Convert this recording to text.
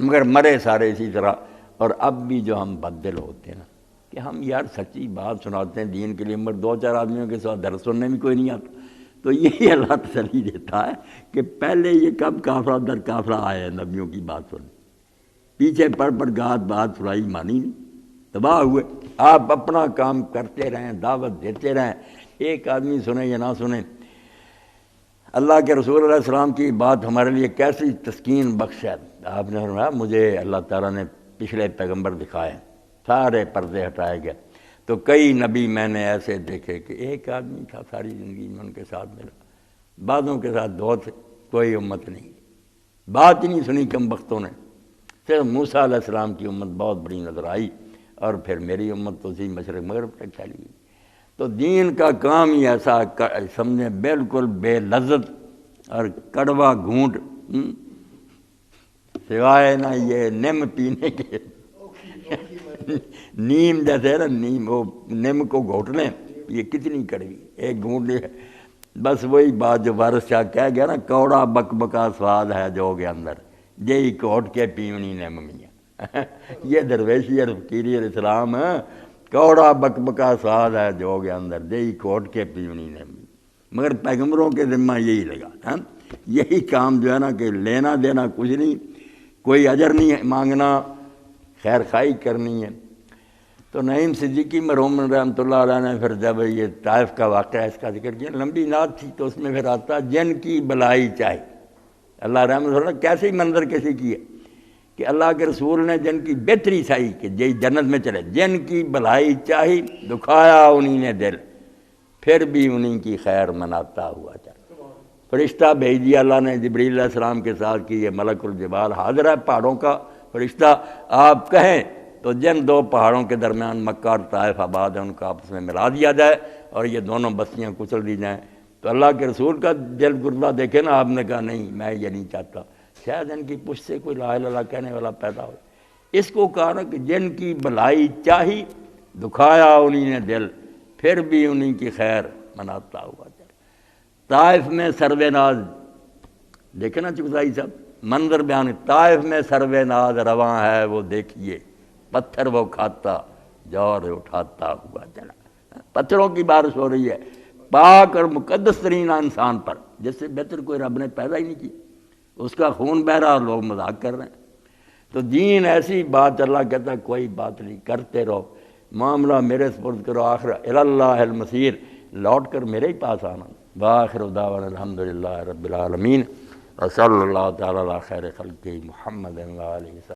مگر مرے سارے اسی طرح۔ اور اب بھی جو ہم بدل ہوتے ہیں نا کہ ہم یار سچی بات سناتے ہیں دین کے لیے، مگر دو چار آدمیوں کے ساتھ درس سننے بھی کوئی نہیں آتا، تو یہی اللہ تسلی دیتا ہے کہ پہلے یہ کب کافرہ در کافرہ آئے ہیں نبیوں کی بات سننے، پیچھے پڑھ بات سنائی مانی نہیں، تباہ ہوئے۔ آپ اپنا کام کرتے رہیں، دعوت دیتے رہیں، ایک آدمی سنے یا نہ سنے۔ اللہ کے رسول علیہ السلام کی بات ہمارے لیے کیسی تسکین بخش ہے۔ آپ نے فرمایا مجھے اللہ تعالیٰ نے پچھلے پیغمبر دکھائے، سارے پردے ہٹائے گئے، تو کئی نبی میں نے ایسے دیکھے کہ ایک آدمی تھا ساری زندگی میں ان کے ساتھ ملا، بعضوں کے ساتھ دو تھے، کوئی امت نہیں، بات ہی نہیں سنی کم بختوں نے۔ صرف موسیٰ علیہ السلام کی امت بہت بڑی نظر آئی، اور پھر میری امت تو اسی مشرق مغرب تک پھیلی گئی۔ تو دین کا کام ہی ایسا سمجھے بالکل بے لذت اور کڑوا گھونٹ، سوائے نہ یہ نم پینے کے نیم جیسے نا نیم، وہ نم کو گھونٹ لیں، یہ کتنی کڑوی ایک گھونٹ ہے، بس وہی بات جو وارث شاہ کہہ گیا نا، کوڑا بک بکا سواد ہے جو کے اندر، جی کوٹ کے پیونی نم میاں یہ درویشی اور فقیری اور اسلام ہے، کوڑا بک بکا سواد ہے جو کے اندر، جی کوٹ کے پیونی نم۔ مگر پیغمبروں کے ذمہ یہی لگا، یہی کام جو ہے نا کہ لینا دینا کچھ نہیں، کوئی اجر نہیں مانگنا، خیر خواہی کرنی ہے۔ تو نعیم صدیقی مرحوم رحمۃ اللہ علیہ نے پھر جب یہ طائف کا واقعہ اس کا ذکر کیا، لمبی نعت تھی، تو اس میں پھر آتا جن کی بلائی چاہی، اللہ رحمۃ اللہ کیسے منظر کیسے کیے کہ اللہ کے رسول نے جن کی بہتری چاہی کہ جی جنت میں چلے، جن کی بلائی چاہی دکھایا انہی نے دل، پھر بھی انہی کی خیر مناتا ہوا چلا۔ فرشتہ بھیج دیا اللہ نے جبریل علیہ السلام کے ساتھ کہ یہ ملک الجبال حاضر ہے، پہاڑوں کا فرشتہ، آپ کہیں تو جن دو پہاڑوں کے درمیان مکہ اور طائف آباد ہے ان کو آپس میں ملا دیا جائے اور یہ دونوں بستیاں کچل دی جائیں۔ تو اللہ کے رسول کا دل گردہ دیکھے نا، آپ نے کہا نہیں میں یہ نہیں چاہتا، شاید ان کی پشت سے کوئی لا الہ الا اللہ کہنے والا پیدا ہو۔ اس کو کہا نا کہ جن کی بلائی چاہی دکھایا انہی نے دل، پھر بھی انہی کی خیر مناتا ہوا چلا۔ طائف میں سرو ناز دیکھے نا چغتائی صاحب منظر بیان، طائف میں سرو ناز رواں ہے وہ دیکھیے، پتھر وہ کھاتا جور اٹھاتا ہوا چلا۔ پتھروں کی بارش ہو رہی ہے پاک اور مقدس ترین انسان پر، جس سے بہتر کوئی رب نے پیدا ہی نہیں کی، اس کا خون بہہ رہا اور لوگ مذاق کر رہے ہیں۔ تو دین ایسی بات، اللہ کہتا ہے کوئی بات نہیں، کرتے رہو، معاملہ میرے سپرد کرو، آخر اللہ المصیر، لوٹ کر میرے ہی پاس آنا۔ وآخر دعوانا الحمدللہ رب العالمین، وصلی اللہ تعالی علی خیر خلقہ محمد و آلہ وسلم۔